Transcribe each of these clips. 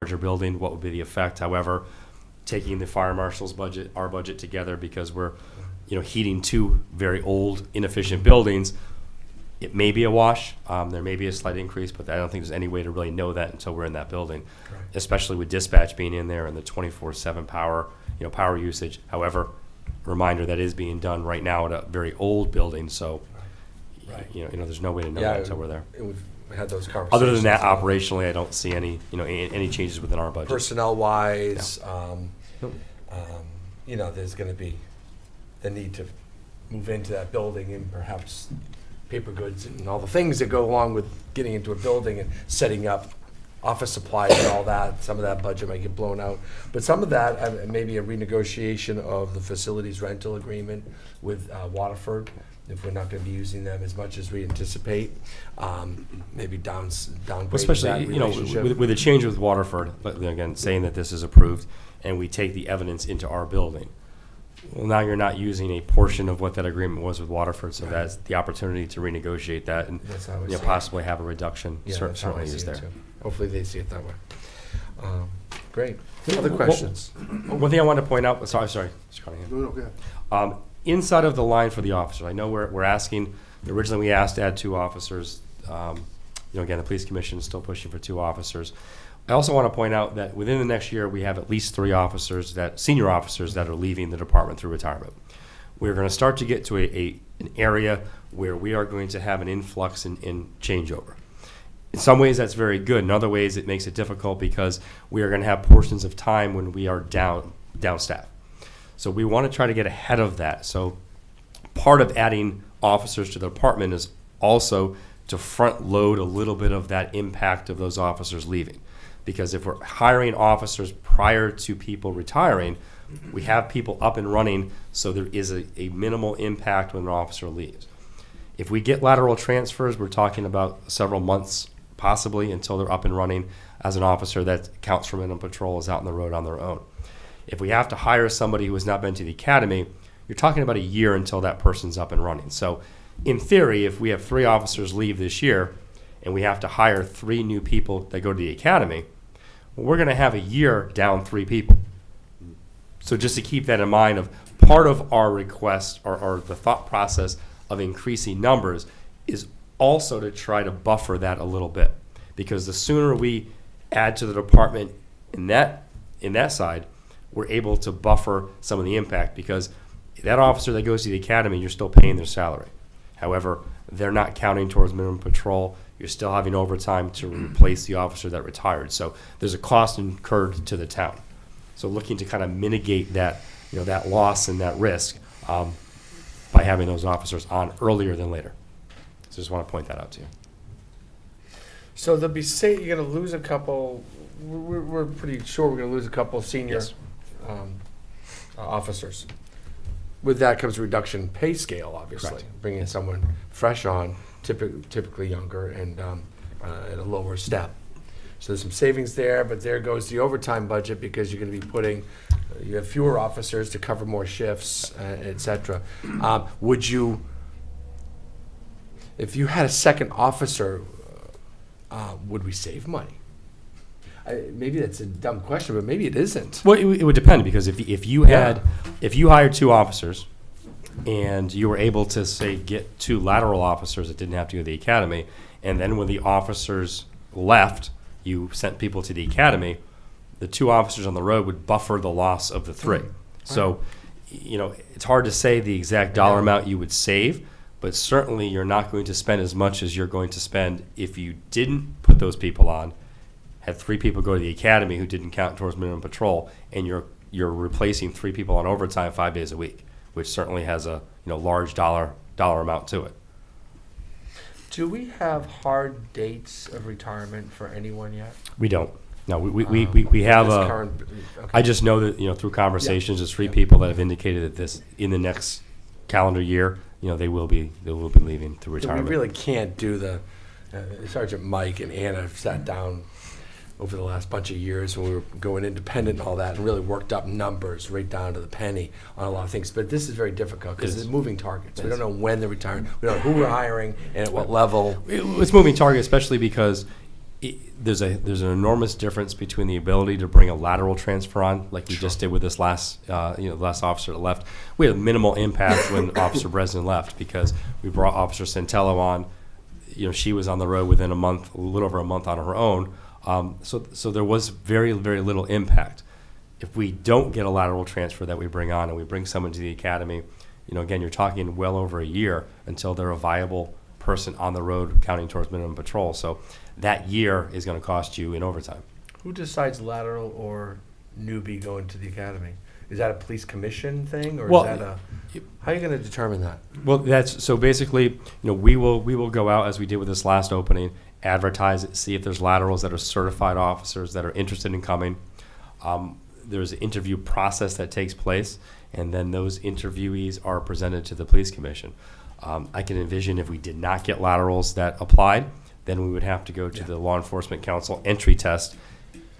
larger building, what would be the effect? However, taking the fire marshal's budget, our budget together, because we're, heating two very old, inefficient buildings, it may be a wash. There may be a slight increase, but I don't think there's any way to really know that until we're in that building, Right. especially with dispatch being in there and the 24/7 power, power usage. However, reminder that is being done right now at a very old building, so Right. there's no way to know that until we're there. We've had those conversations. Other than that, operationally, I don't see any changes within our budget. Personnel-wise, Nope. there's going to be the need to move into that building and perhaps paper goods and all the things that go along with getting into a building and setting up office supplies and all that. Some of that budget might get blown out. But some of that, maybe a renegotiation of the facilities rental agreement with Waterford, if we're not going to be using them as much as we anticipate, maybe downgrading Especially, that relationship. with the change with Waterford, but again, saying that this is approved, and we take the evidence into our building. Well, now you're not using a portion of what that agreement was with Waterford, so that's the opportunity to renegotiate that and That's how I see it. possibly have a reduction. Yeah, that's how I Certainly see is it there. too. Hopefully they see it that way. Great. Yeah, Other well, questions? One thing I wanted to point out, sorry, Mr. Cunningham. No, go ahead. Inside of the line for the officers, I know we're asking, originally we asked to add 2 officers. Again, the police commission is still pushing for 2 officers. I also want to point out that within the next year, we have at least 3 senior officers that are leaving the department through retirement. We're going to start to get to an area where we are going to have an influx in changeover. In some ways, that's very good. In other ways, it makes it difficult because we are going to have portions of time when we are down staff. So we want to try to get ahead of that. So part of adding officers to the department is also to front load a little bit of that impact of those officers leaving. Because if we're hiring officers prior to people retiring, we have people up and running, so there is a minimal impact when an officer leaves. If we get lateral transfers, we're talking about several months possibly until they're up and running as an officer that counts for minimum patrol is out on the road on their own. If we have to hire somebody who has not been to the academy, you're talking about a year until that person's up and running. So in theory, if we have 3 officers leave this year and we have to hire 3 new people that go to the academy, well, we're going to have a year down 3 people. So just to keep that in mind, of part of our request or the thought process of increasing numbers is also to try to buffer that a little bit, because the sooner we add to the department in that side, we're able to buffer some of the impact, because that officer that goes to the academy, you're still paying their salary. However, they're not counting towards minimum patrol. You're still having overtime to replace the officer that retired. So there's a cost incurred to the town. So looking to kind of mitigate that, that loss and that risk by having those officers on earlier than later. So just want to point that out to you. So you're going to lose a couple, we're pretty sure we're going to lose a couple of senior Yes. officers. With that comes a reduction in pay scale, obviously. Correct. Bringing someone fresh on, typically younger and at a lower step. So there's some savings there, but there goes the overtime budget, because you're going to be you have fewer officers to cover more shifts, et cetera. If you had a second officer, would we save money? Maybe that's a dumb question, but maybe it isn't. Well, it would depend, because if you hired 2 officers and you were able to, say, get 2 lateral officers that didn't have to go to the academy, and then when the officers left, you sent people to the academy, the 2 officers on the road would buffer the loss of the 3. So, it's hard to say the exact dollar amount you would save, but certainly you're not going to spend as much as you're going to spend if you didn't put those people on, had 3 people go to the academy who didn't count towards minimum patrol, and you're replacing 3 people on overtime 5 days a week, which certainly has a large dollar amount to it. Do we have hard dates of retirement for anyone yet? We don't. No, we have This a. current- okay. I just know that through conversations, there's 3 people that have indicated that this in the next calendar year, they will be leaving through So retirement. we really can't do the Sergeant Mike and Anna have sat down over the last bunch of years when we were going independent and all that, and really worked up numbers right down to the penny on a lot of things. But this is very difficult because It is. it's moving targets. It We is. don't know when they're retiring. We don't know who we're hiring and at what level. It's moving target, especially because there's an enormous difference between the ability to bring a lateral transfer on, like we just did with this last last officer that left. We had minimal impact when Officer Bresnan left because we brought Officer Santello on. She was on the road within a month, a little over a month on her own. So there was very, very little impact. If we don't get a lateral transfer that we bring on and we bring someone to the academy, again, you're talking well over a year until they're a viable person on the road counting towards minimum patrol. So that year is going to cost you in overtime. Who decides lateral or newbie going to the academy? Is that a police commission thing, or is that how are you going to determine that? Well, that's so basically, we will go out as we did with this last opening, advertise it, see if there's laterals that are certified officers that are interested in coming. There's an interview process that takes place, and then those interviewees are presented to the police commission. I can envision if we did not get laterals that applied, then we would have to go to the Law Enforcement Council entry test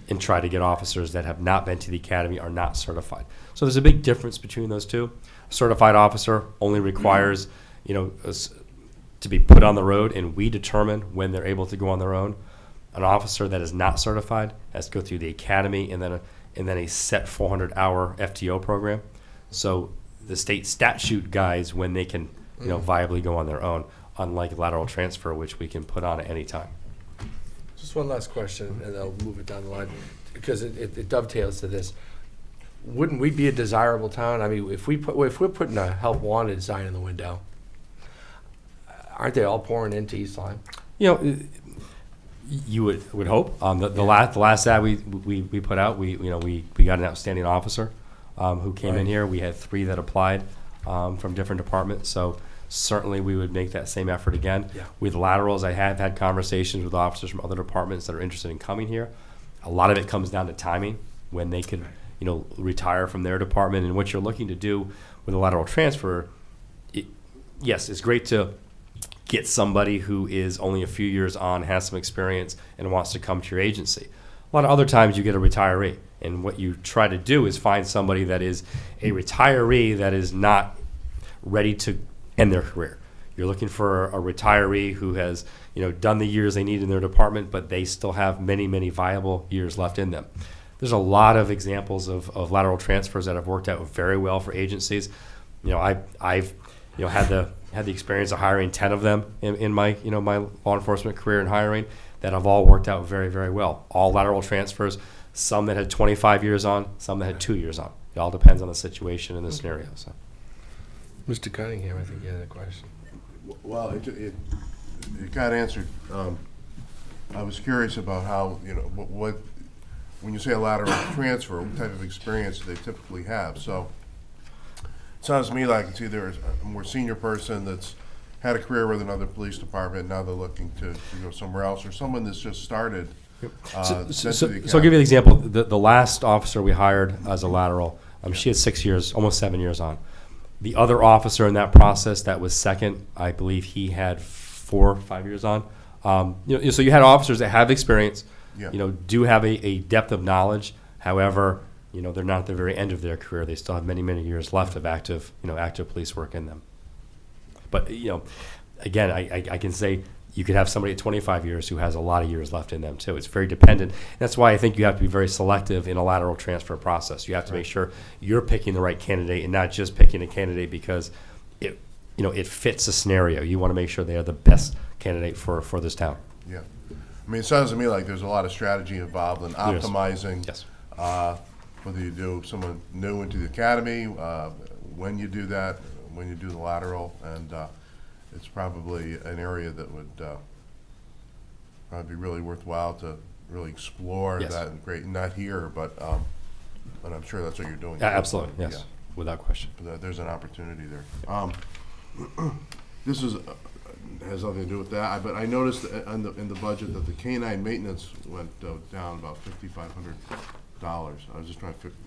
and try to get officers that have not been to the academy, are not certified. So there's a big difference between those two. A certified officer only requires, to be put on the road, and we determine when they're able to go on their own. An officer that is not certified has to go through the academy and then a set 400-hour FTO program. So the state statute guides when they can, viably go on their own, unlike lateral transfer, which we can put on at any time. Just one last question, and I'll move it down the line, because it dovetails to this. Wouldn't we be a desirable town? I mean, if we're putting a help wanted sign in the window, aren't they all pouring into East Lyme? You would hope. The last ad we put out, we got an outstanding officer who came in here. We had 3 that applied from different departments. So certainly we would make that same effort again. Yeah. With laterals, I have had conversations with officers from other departments that are interested in coming here. A lot of it comes down to timing, when they could retire from their department. And what you're looking to do with a lateral transfer, yes, it's great to get somebody who is only a few years on, has some experience, and wants to come to your agency. A lot of other times you get a retiree, and what you try to do is find somebody that is a retiree that is not ready to end their career. You're looking for a retiree who has done the years they need in their department, but they still have many, many viable years left in them. There's a lot of examples of lateral transfers that have worked out very well for agencies. I've had the experience of hiring 10 of them in my my law enforcement career and hiring that have all worked out very, very well. All lateral transfers, some that had 25 years on, some that had 2 years on. It all depends on the situation and the scenario. So, Mr. Cunningham, I think you had a question. Well, it got answered. I was curious about how, what when you say a lateral transfer, what type of experience do they typically have? So it sounds to me like it's either a more senior person that's had a career with another police department, now they're looking to go somewhere else, or someone that's just started. So I'll give you an example. The last officer we hired as a lateral, she had 6 years, almost 7 years on. The other officer in that process that was second, I believe he had 4 or 5 years on. So you had officers that have experience, do have a depth of knowledge. However, they're not at the very end of their career. They still have many, many years left of active police work in them. But, again, I can say you could have somebody at 25 years who has a lot of years left in them, too. It's very dependent. That's why I think you have to be very selective in a lateral transfer process. You have to make sure you're picking the right candidate and not just picking a candidate because it fits a scenario. You want to make sure they are the best candidate for this town. Yeah. I mean, it sounds to me like there's a lot of strategy involved in optimizing whether you do someone new into the academy, when you do that, when you do the lateral, and it's probably an area that would probably be really worthwhile to really explore that. Great, not here, but I'm sure that's what you're doing. Absolutely, yes, without question. There's an opportunity there. This has nothing to do with that, but I noticed in the budget that the canine maintenance went down about $5,500. I was just trying to figure.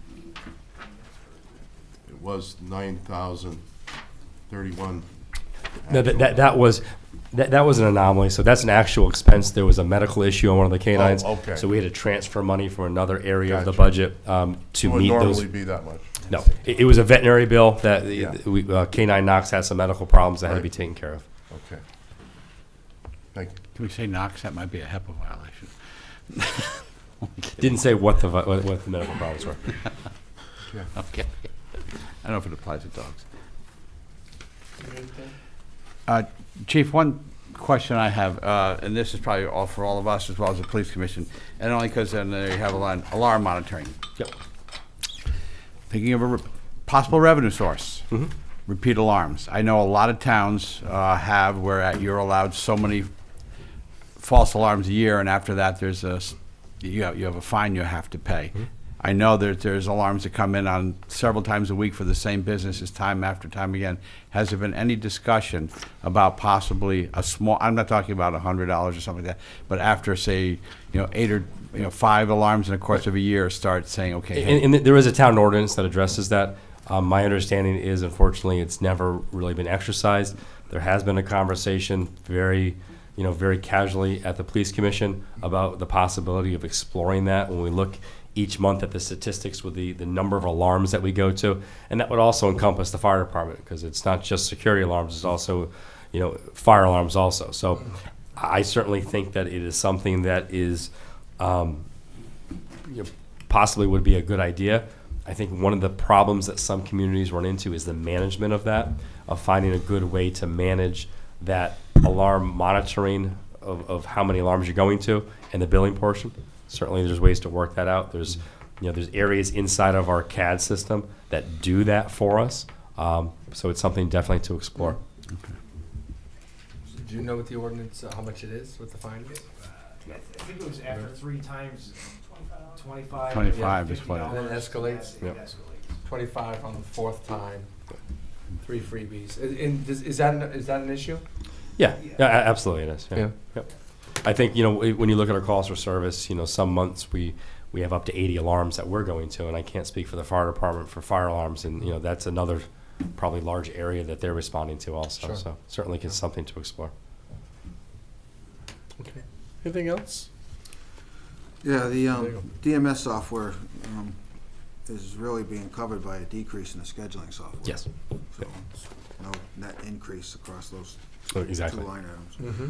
It was $9,031. No, that was an anomaly. So that's an actual expense. There was a medical issue on one of the canines. Oh, okay. So we had to transfer money from another area of the Gotcha. budget to It would meet normally those. be that much. No, it was a veterinary bill that Yeah. Canine Knox had some medical problems that had to Right. be taken care of. Okay. Thank you. Can we say Knox? That might be a HEPA violation. Didn't say what the medical problems were. Okay. I don't know if it applies to dogs. Chief, one question I have, and this is probably all for all of us as well as the police commission, and only because then you have alarm monitoring. Yep. Thinking of a possible revenue source, Mm-hmm. repeat alarms. I know a lot of towns have where you're allowed so many false alarms a year, and after that, you have a fine you have to pay. Mm-hmm. I know that there's alarms that come in on several times a week for the same businesses, time after time again. Has there been any discussion about possibly a small? I'm not talking about $100 or something like that, but after say, 8 or 5 alarms in the course of a year, start saying, okay. Hey, And there is a town ordinance that addresses that. My understanding is, unfortunately, it's never really been exercised. There has been a conversation very casually at the police commission about the possibility of exploring that when we look each month at the statistics with the number of alarms that we go to. And that would also encompass the fire department, because it's not just security alarms, it's also, fire alarms also. So I certainly think that it is something that is possibly would be a good idea. I think one of the problems that some communities run into is the management of that, of finding a good way to manage that alarm monitoring of how many alarms you're going to and the billing portion. Certainly there's ways to work that out. There's areas inside of our CAD system that do that for us. So it's something definitely to explore. Do you know what the ordinance, how much it is, what the fine is? I think it was after 3 times, 25. 25 is what it And then it escalates? It Yep. escalates. 25 on the 4th time, 3 freebies. And is that an issue? Yeah, absolutely it is. Yeah. Yep. I think, when you look at our calls for service, some months we have up to 80 alarms that we're going to, and I can't speak for the fire department for fire alarms, and, that's another probably large area that they're responding to also. Sure. So certainly it's something to explore. Okay. Anything else? Yeah, the There you DMS software is really being covered by a decrease in the scheduling software. Yes. So it's no net increase across those Exactly. 2 line items. Mm-hmm.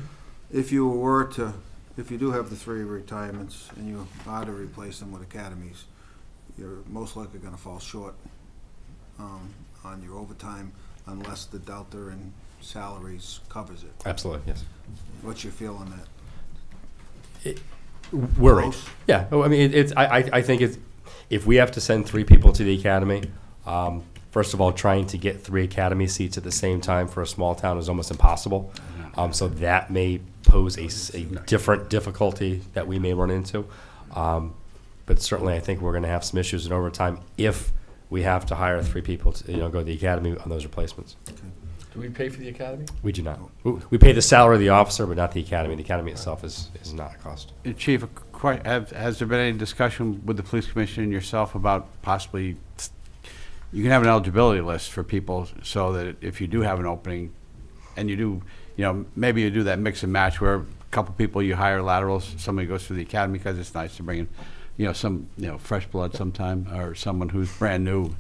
If you do have the 3 retirements and you are to replace them with academies, you're most likely gonna fall short on your overtime unless the delta in salaries covers it. Absolutely, yes. What's your feel on that? Worried. Close? Yeah. I mean, I think it's, if we have to send 3 people to the academy, first of all, trying to get 3 academy seats at the same time for a small town is almost impossible. So that may pose a different difficulty that we may run into. But certainly, I think we're going to have some issues in overtime if we have to hire 3 people to go to the academy on those replacements. Do we pay for the academy? We do not. We pay the salary of the officer, but not the academy. The academy itself is not a cost. Chief, has there been any discussion with the police commission and yourself about possibly, you can have an eligibility list for people so that if you do have an opening and you do, maybe you do that mix and match where a couple people you hire laterals, somebody goes through the academy because it's nice to bring in, some, fresh blood sometime or someone who's brand new.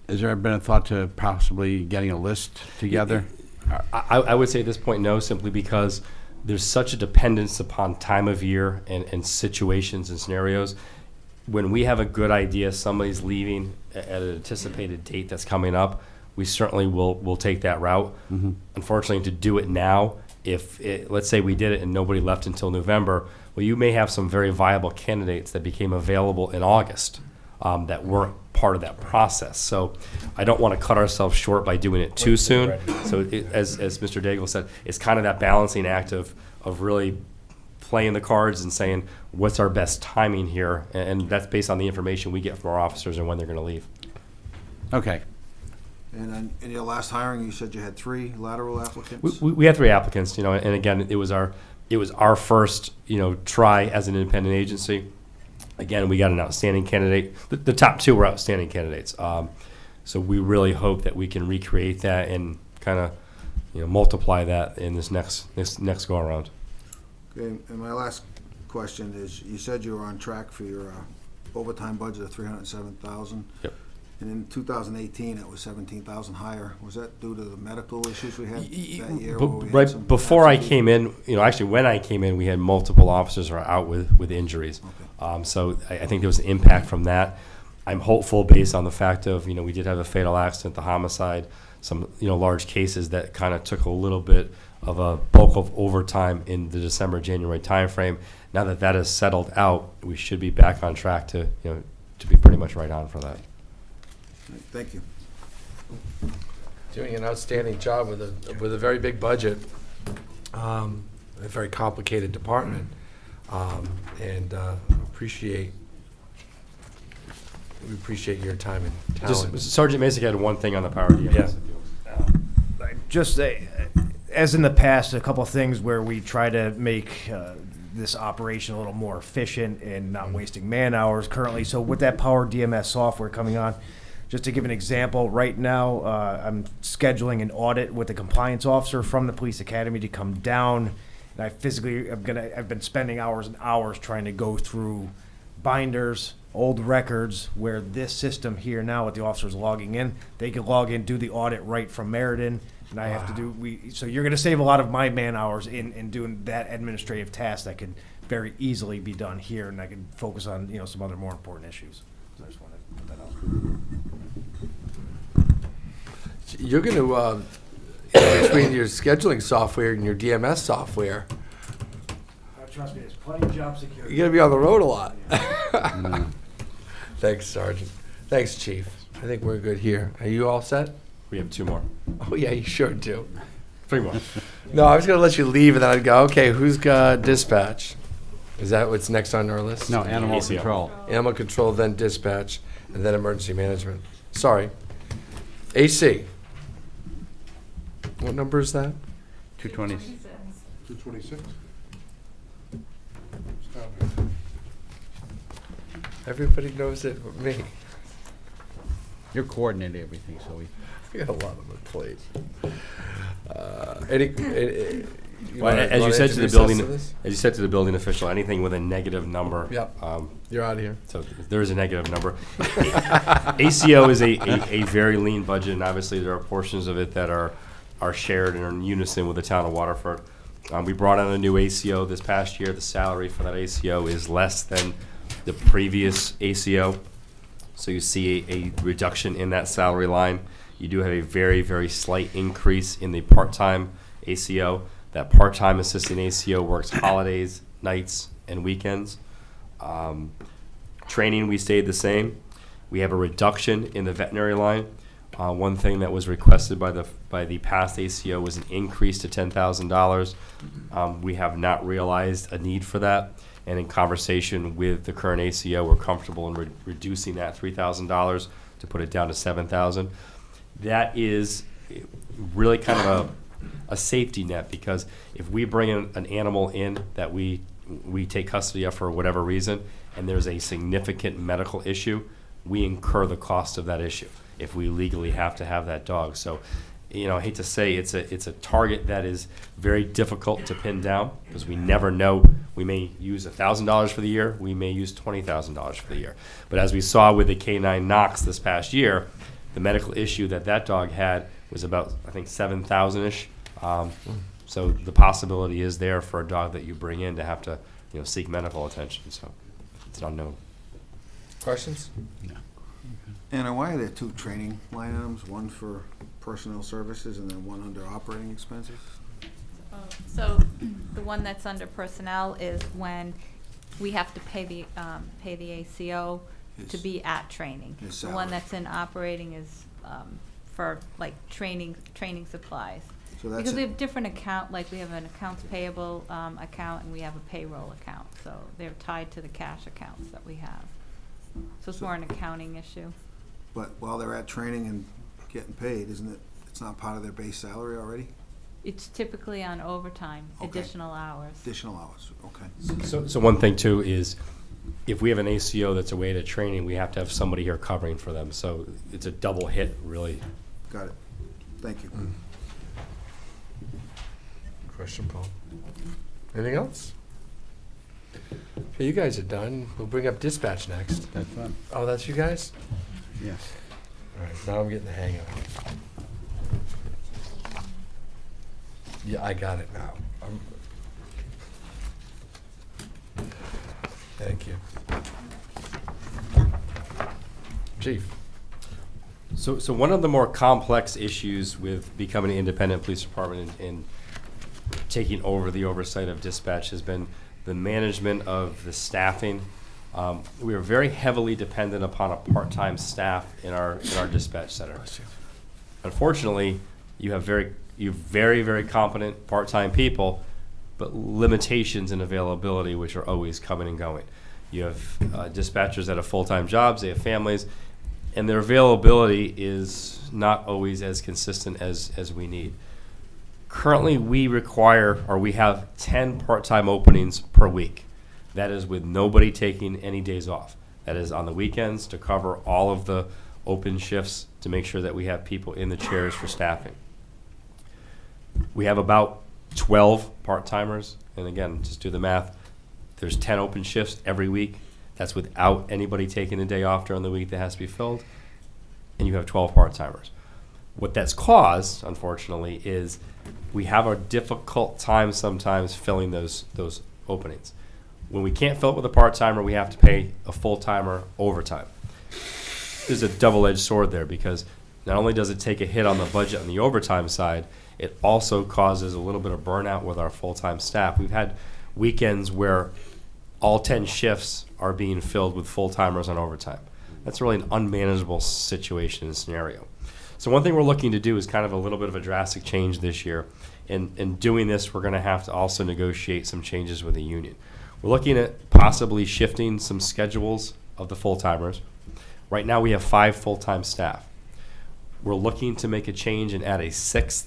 Has there been a thought to possibly getting a list together? I would say at this point, no, simply because there's such a dependence upon time of year and situations and scenarios. When we have a good idea, somebody's leaving at an anticipated date that's coming up, we certainly will take that route. Mm-hmm. Unfortunately, to do it now, let's say we did it and nobody left until November, well, you may have some very viable candidates that became available in August that weren't part of that process. So I don't want to cut ourselves short by doing it too soon. So as Mr. Daigle said, it's kind of that balancing act of really playing the cards and saying, what's our best timing here? And that's based on the information we get from our officers and when they're going to leave. Okay. And then in your last hiring, you said you had 3 lateral applicants? We had 3 applicants, and again, it was our first, try as an independent agency. Again, we got an outstanding candidate. The top 2 were outstanding candidates. So we really hope that we can recreate that and kind of, multiply that in this next go around. Okay, and my last question is, you said you were on track for your overtime budget of $307,000. Yep. And in 2018, it was 17,000 higher. Was that due to the medical issues we had that year? where we had some Right before I absentee? came in, actually when I came in, we had multiple officers who were out with injuries. Okay. So I think there was an impact from that. I'm hopeful based on the fact of, we did have a fatal accident, the homicide, some, large cases that kind of took a little bit of a bulk of overtime in the December, January timeframe. Now that that has settled out, we should be back on track to be pretty much right on for that. Thank you. Doing an outstanding job with a very big budget, a very complicated department, and we appreciate your time and talent. Just Sergeant Masick had one thing on the power DMS. Just as in the past, a couple of things where we try to make this operation a little more efficient and not wasting man hours currently. So with that Power DMS software coming on, just to give an example, right now I'm scheduling an audit with a compliance officer from the police academy to come down. And I've been spending hours and hours trying to go through binders, old records, where this system here now with the officers logging in, they can log in, do the audit right from Meriden. And I have to so you're going to save a lot of my man hours in doing that administrative task that could very easily be done here, and I can focus on, some other more important issues. So I just wanted to put that out. You're going to, between your scheduling software and your DMS software, Trust me, there's plenty of job security. you're going to be on the road a lot. Thanks, Sergeant. Thanks, Chief. I think we're good here. Are you all set? We have two more. Oh, yeah, you sure do. Three more. No, I was going to let you leave, and then I'd go, okay, who's got dispatch? Is that what's next on our list? No, animal ACO. control. Animal control, then dispatch, and then emergency management. Sorry. AC. What number is that? 220. 226? Everybody knows it but me. You're coordinating everything, so we. We got a lot on the plate. As you said to the building official, anything with a negative number. Yep. You're out of here. So there is a negative number. ACO is a very lean budget, and obviously there are portions of it that are shared and are in unison with the town of Waterford. We brought on a new ACO this past year. The salary for that ACO is less than the previous ACO. So you see a reduction in that salary line. You do have a very, very slight increase in the part-time ACO. That part-time assistant ACO works holidays, nights, and weekends. Training, we stayed the same. We have a reduction in the veterinary line. One thing that was requested by the past ACO was an increase to $10,000. We have not realized a need for that. And in conversation with the current ACO, we're comfortable in reducing that $3,000 to put it down to $7,000. That is really kind of a safety net, because if we bring in an animal in that we take custody of for whatever reason, and there's a significant medical issue, we incur the cost of that issue if we legally have to have that dog. So, I hate to say it's a target that is very difficult to pin down, because we never know. We may use $1,000 for the year. We may use $20,000 for the year. But as we saw with the K9 Knox this past year, the medical issue that dog had was about, I think, $7,000-ish. So the possibility is there for a dog that you bring in to have to, seek medical attention. So it's an unknown. Questions? Anna, why are there two training line items, one for personnel services and then one under operating expenses? So the one that's under personnel is when we have to pay the ACO to be at training. His The one salary. that's in operating is for like training supplies. So that's Because we it. have different account, like we have an accounts payable account and we have a payroll account. So they're tied to the cash accounts that we have. So it's more an accounting issue. But while they're at training and getting paid, isn't it, it's not part of their base salary already? It's typically on overtime, Okay. additional hours. Additional hours, okay. So one thing too is, if we have an ACO that's away to training, we have to have somebody here covering for them. So it's a double hit, really. Got it. Thank you. Question, Paul. Anything else? Okay, you guys are done. We'll bring up dispatch next. That's fun. Oh, that's you guys? Yes. All right, now I'm getting the hang of it. Yeah, I got it now. Thank you. Chief? So one of the more complex issues with becoming an independent police department and taking over the oversight of dispatch has been the management of the staffing. We are very heavily dependent upon a part-time staff in our dispatch center. Unfortunately, you have very, very competent part-time people, but limitations in availability, which are always coming and going. You have dispatchers that have full-time jobs, they have families, and their availability is not always as consistent as we need. Currently, we have 10 part-time openings per week. That is with nobody taking any days off. That is on the weekends to cover all of the open shifts to make sure that we have people in the chairs for staffing. We have about 12 part-timers, and again, just do the math. There's 10 open shifts every week. That's without anybody taking a day off during the week that has to be filled, and you have 12 part-timers. What that's caused, unfortunately, is we have a difficult time sometimes filling those openings. When we can't fill it with a part-timer, we have to pay a full-timer overtime. There's a double-edged sword there because not only does it take a hit on the budget on the overtime side, it also causes a little bit of burnout with our full-time staff. We've had weekends where all 10 shifts are being filled with full-timers on overtime. That's really an unmanageable situation and scenario. So one thing we're looking to do is kind of a little bit of a drastic change this year. In doing this, we're going to have to also negotiate some changes with the union. We're looking at possibly shifting some schedules of the full-timers. Right now we have 5 full-time staff. We're looking to make a change and add a 6th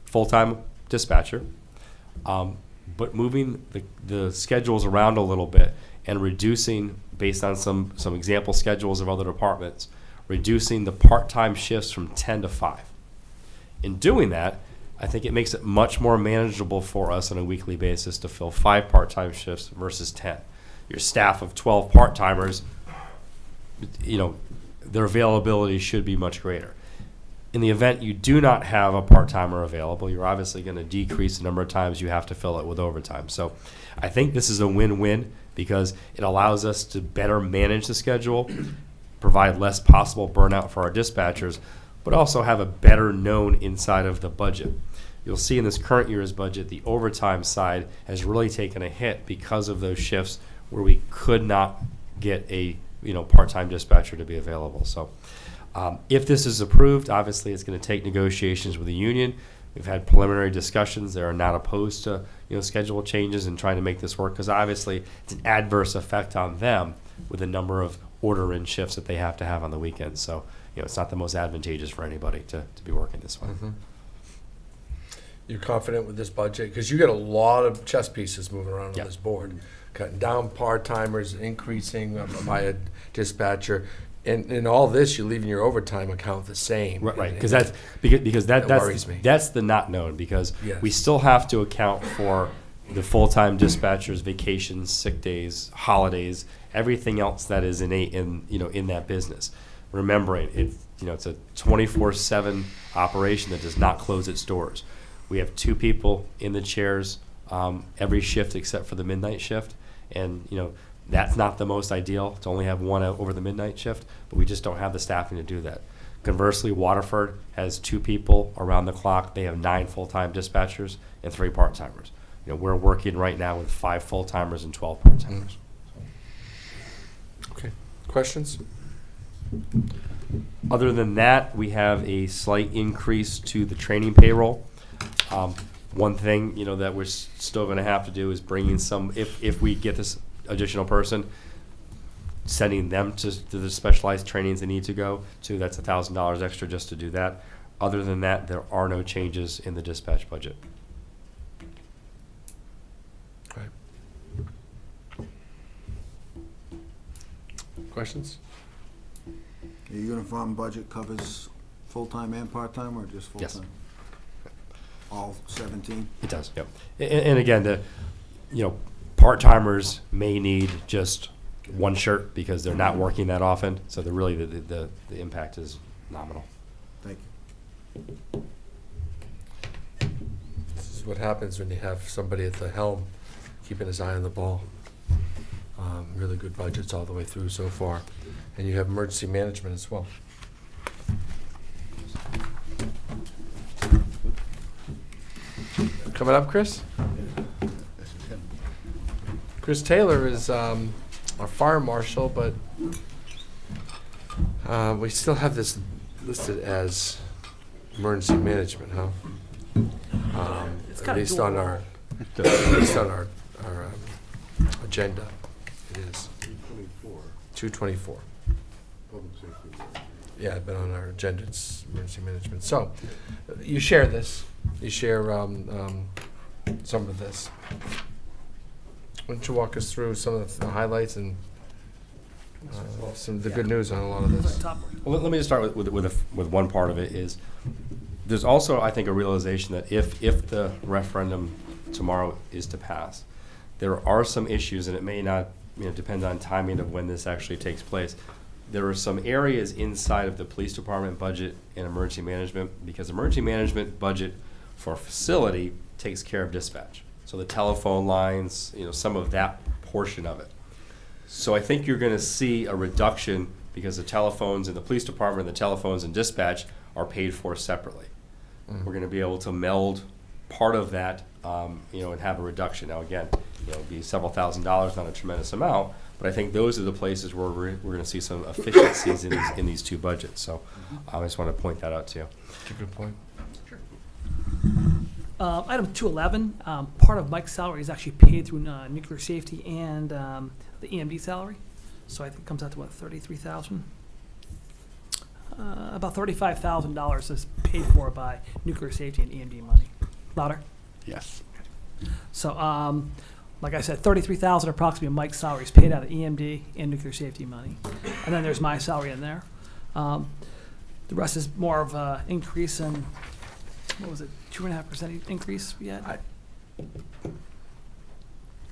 full-time dispatcher, but moving the schedules around a little bit and reducing, based on some example schedules of other departments, reducing the part-time shifts from 10 to 5. In doing that, I think it makes it much more manageable for us on a weekly basis to fill 5 part-time shifts versus 10. Your staff of 12 part-timers, their availability should be much greater. In the event you do not have a part-timer available, you're obviously going to decrease the number of times you have to fill it with overtime. So I think this is a win-win because it allows us to better manage the schedule, provide less possible burnout for our dispatchers, but also have a better known inside of the budget. You'll see in this current year's budget, the overtime side has really taken a hit because of those shifts where we could not get a part-time dispatcher to be available. So if this is approved, obviously it's going to take negotiations with the union. We've had preliminary discussions. They are not opposed to schedule changes and trying to make this work because obviously it's an adverse effect on them with the number of order-in shifts that they have to have on the weekends. So it's not the most advantageous for anybody to be working this way. Mm-hmm. You're confident with this budget? Because you got a lot of chess pieces moving around on this board. Cutting down part-timers, increasing by a dispatcher. And in all this, you're leaving your overtime account the same. Right, because that's worries me. That's the not known because Yes. we still have to account for the full-time dispatchers, vacations, sick days, holidays, everything else that is innate in that business. Remembering it's a 24/7 operation that does not close its doors. We have 2 people in the chairs every shift except for the midnight shift, and that's not the most ideal to only have one over the midnight shift, but we just don't have the staffing to do that. Conversely, Waterford has 2 people around the clock. They have 9 full-time dispatchers and 3 part-timers. We're working right now with 5 full-timers and 12 part-timers. Okay. Questions? Other than that, we have a slight increase to the training payroll. One thing, that we're still going to have to do is bringing some, if we get this additional person, sending them to the specialized trainings they need to go to. That's $1,000 extra just to do that. Other than that, there are no changes in the dispatch budget. Okay. Questions? Your uniform budget covers full-time and part-time, or just Yes. full-time? All 17? It does, yep. And again, part-timers may need just one shirt because they're not working that often. So really the impact is nominal. Thank you. This is what happens when you have somebody at the helm keeping his eye on the ball. Really good budgets all the way through so far. And you have emergency management as well. Coming up, Chris? Chris Taylor is our fire marshal, but we still have this listed as emergency management, huh? At least on our agenda, it is 224. Public safety. Yeah, but on our agenda, it's emergency management. So, you share this. You share some of this. Why don't you walk us through some of the highlights and some of the good news on a lot of this? Well, let me just start with one part of it is, there's also, I think, a realization that if the referendum tomorrow is to pass, there are some issues, and it may not, depend on timing of when this actually takes place. There are some areas inside of the police department budget and emergency management, because emergency management budget for a facility takes care of dispatch. So the telephone lines, some of that portion of it. So I think you're going to see a reduction because the telephones in the police department and the telephones in dispatch are paid for separately. We're going to be able to meld part of that, and have a reduction. Now, again, it'll be several $1,000s, not a tremendous amount, but I think those are the places where we're going to see some efficiencies in these two budgets. So I just want to point that out to you. That's a good point. Item 211, part of Mike's salary is actually paid through nuclear safety and the EMD salary. So I think it comes out to, what, $33,000? About $35,000 is paid for by nuclear safety and EMD money. Louder? Yes. So, like I said, $33,000 approximately of Mike's salary is paid out of EMD and nuclear safety money. And then there's my salary in there. The rest is more of an increase in, what was it, 2.5% increase we had?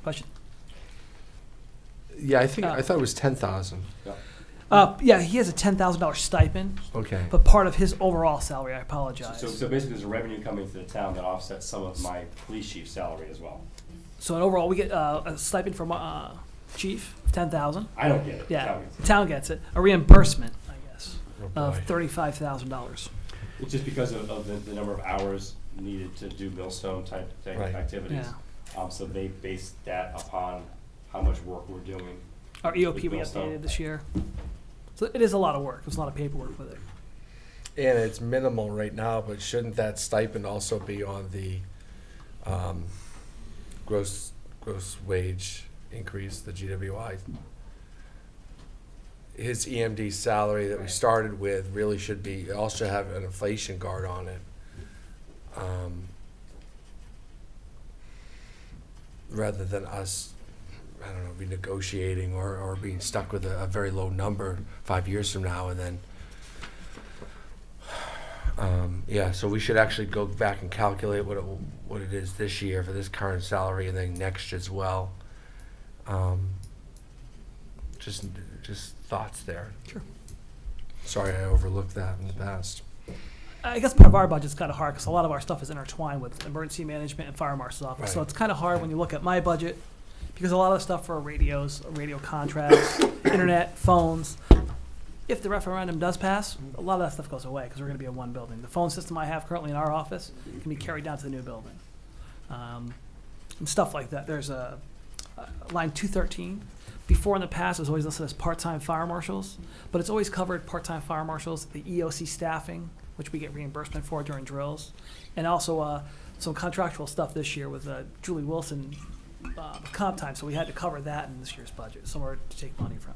Question? Yeah, I thought it was 10,000. Yeah, he has a $10,000 stipend, Okay. but part of his overall salary, I apologize. So basically, there's a revenue coming to the town that offsets some of my police chief's salary as well. So in overall, we get a stipend from chief, $10,000. I don't get it. Yeah, Town gets it. the town gets it. A reimbursement, I guess, Oh, of boy. $35,000. It's just because of the number of hours needed to do millstone type Right. activities. So they base that upon how much work we're doing. Our EOP we Millstone. updated this year. So it is a lot of work. There's a lot of paperwork with it. And it's minimal right now, but shouldn't that stipend also be on the gross wage increase, the GWI? His EMD salary that we started with really should be, also have an inflation guard on it. Rather than us, I don't know, renegotiating or being stuck with a very low number 5 years from now, and then, so we should actually go back and calculate what it is this year for this current salary, and then next as well. Just thoughts there. Sure. Sorry, I overlooked that in the past. I guess part of our budget's kind of hard because a lot of our stuff is intertwined with emergency management and fire marshal's office. So Right. it's kind of hard when you look at my budget because a lot of the stuff for radios, radio contracts, internet, phones. If the referendum does pass, a lot of that stuff goes away because we're going to be in one building. The phone system I have currently in our office can be carried down to the new building. And stuff like that. There's a line 213. Before in the past, it was always listed as part-time fire marshals, but it's always covered part-time fire marshals, the EOC staffing, which we get reimbursement for during drills, and also some contractual stuff this year with Julie Wilson comp time, so we had to cover that in this year's budget, somewhere to take money from.